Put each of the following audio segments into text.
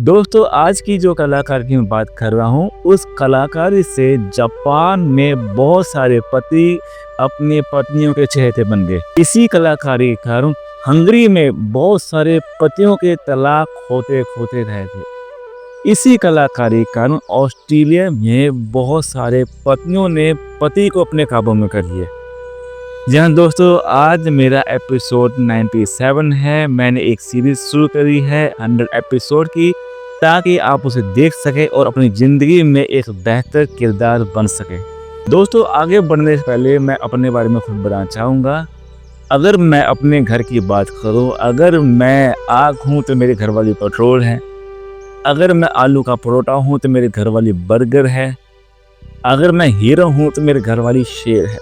दोस्तों आज की जो कलाकार की मैं बात कर रहा हूँ उस कलाकारी से जापान में बहुत सारे पति अपनी पत्नियों के चहेते बन गए। इसी कलाकारी के कारण हंगरी में बहुत सारे पतियों के तलाक होते होते रहे थे। इसी कलाकारी के कारण ऑस्ट्रेलिया में बहुत सारे पत्नियों ने पति को अपने काबू में कर लिया। जी हाँ दोस्तों, आज मेरा एपिसोड 97 है। मैंने एक सीरीज शुरू करी है 100 एपिसोड की, ताकि आप उसे देख सकें और अपनी ज़िंदगी में एक बेहतर किरदार बन सके। दोस्तों आगे बढ़ने से पहले मैं अपने बारे में खुद बताना चाहूँगा। अगर मैं अपने घर की बात करूँ, अगर मैं आग हूँ तो मेरे घर वाली पेट्रोल है, अगर मैं आलू का परोठा हूँ तो मेरे घर वाली बर्गर है, अगर मैं हीरो हूँ तो मेरे घर वाली शेर है।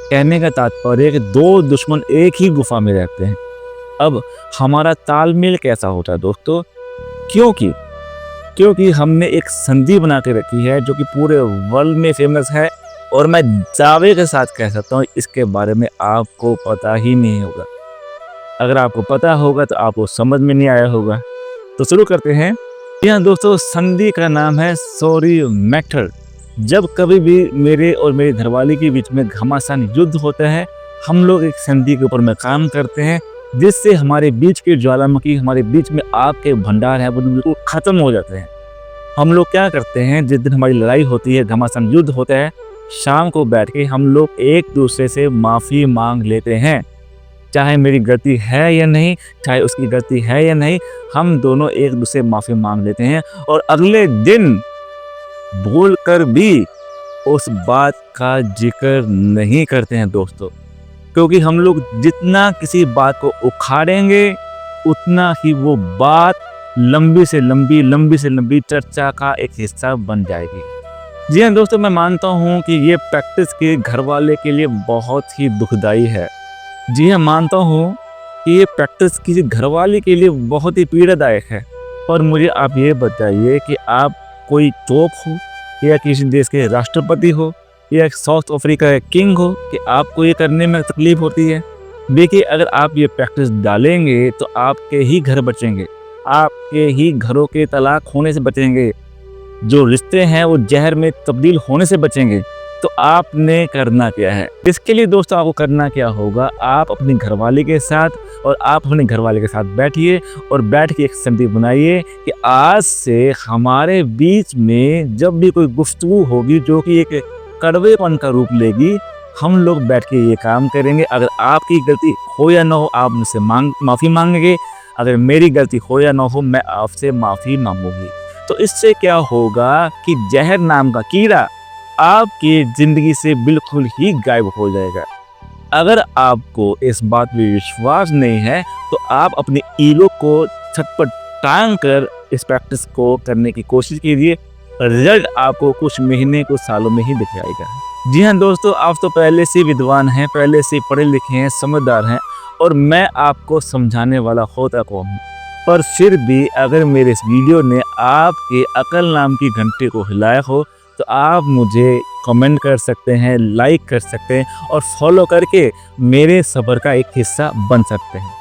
कहने का तात्पर्य है कि दो दुश्मन एक ही गुफा में रहते हैं। अब हमारा तालमेल कैसा होता है दोस्तों? क्योंकि हमने एक संधि बना के रखी है जो कि पूरे वर्ल्ड में फेमस है, और मैं दावे के साथ कह सकता हूँ इसके बारे में आपको पता ही नहीं होगा। अगर आपको पता होगा तो आपको समझ में नहीं आया होगा। तो शुरू करते हैं। यहाँ दोस्तों संधि का नाम है सॉरी मैटर। जब कभी भी मेरे और मेरी घरवाली के बीच में घमासान युद्ध होता है, हम लोग एक संधि के ऊपर में काम करते हैं, जिससे हमारे बीच के ज्वालामुखी, हमारे बीच में आग के भंडार है, वो बिल्कुल खत्म हो जाते हैं। हम लोग क्या करते हैं, जिस दिन हमारी लड़ाई होती है, घमासान युद्ध होता है, शाम को बैठ के हम लोग एक दूसरे से माफ़ी मांग लेते हैं। चाहे मेरी गलती है या नहीं, चाहे उसकी गलती है या नहीं, हम दोनों एक दूसरे से माफ़ी मांग लेते हैं और अगले दिन भूल कर भी उस बात का जिक्र नहीं करते हैं दोस्तों। क्योंकि हम लोग जितना किसी बात को उखाड़ेंगे उतना ही वो बात लंबी से लंबी चर्चा का एक हिस्सा बन जाएगी। जी हाँ दोस्तों, मैं मानता हूँ कि ये प्रैक्टिस के घर वाले के लिए बहुत ही दुखदाई है। जी हाँ, मानता हूँ कि ये प्रैक्टिस किसी घर वाले के लिए बहुत ही पीड़ादायक है। पर मुझे आप ये बताइए कि आप कोई तोप हो या किसी देश के राष्ट्रपति हो या साउथ अफ्रीका के किंग हो कि आपको ये करने में तकलीफ होती है? देखिए, अगर आप ये प्रैक्टिस डालेंगे तो आपके ही घर बचेंगे, आपके ही घरों के तलाक होने से बचेंगे, जो रिश्ते हैं वो जहर में तब्दील होने से बचेंगे। तो आपने करना क्या है? इसके लिए दोस्तों आपको करना क्या होगा, आप अपनी घरवाली के साथ और आप अपने घरवाले के साथ बैठिए और बैठ के एक संधि बनाइए कि आज से हमारे बीच में जब भी कोई गुफ्तगू होगी जो कि एक कड़वेपन का रूप लेगी, हम लोग बैठ के ये काम करेंगे। अगर आपकी गलती हो या ना हो, आप मुझसे माफ़ी मांगेंगे। अगर मेरी गलती हो या ना हो, मैं आपसे माफ़ी मांगूंगी। तो इससे क्या होगा कि जहर नाम का कीड़ा आपकी ज़िंदगी से बिल्कुल ही गायब हो जाएगा। अगर आपको इस बात में विश्वास नहीं है तो आप अपने ईगो को छत पर टांग कर इस प्रैक्टिस को करने की कोशिश कीजिए। रिजल्ट आपको कुछ महीने कुछ सालों में ही दिख जाएगा। जी हाँ दोस्तों, आप तो पहले से विद्वान हैं, पहले से पढ़े लिखे हैं, समझदार हैं, और मैं आपको समझाने वाला होता कौन हूँ। पर फिर भी अगर मेरे इस वीडियो ने आपके अकल नाम की घंटे को हिलाया हो तो आप मुझे कमेंट कर सकते हैं, लाइक कर सकते हैं और फॉलो करके मेरे सफ़र का एक हिस्सा बन सकते हैं।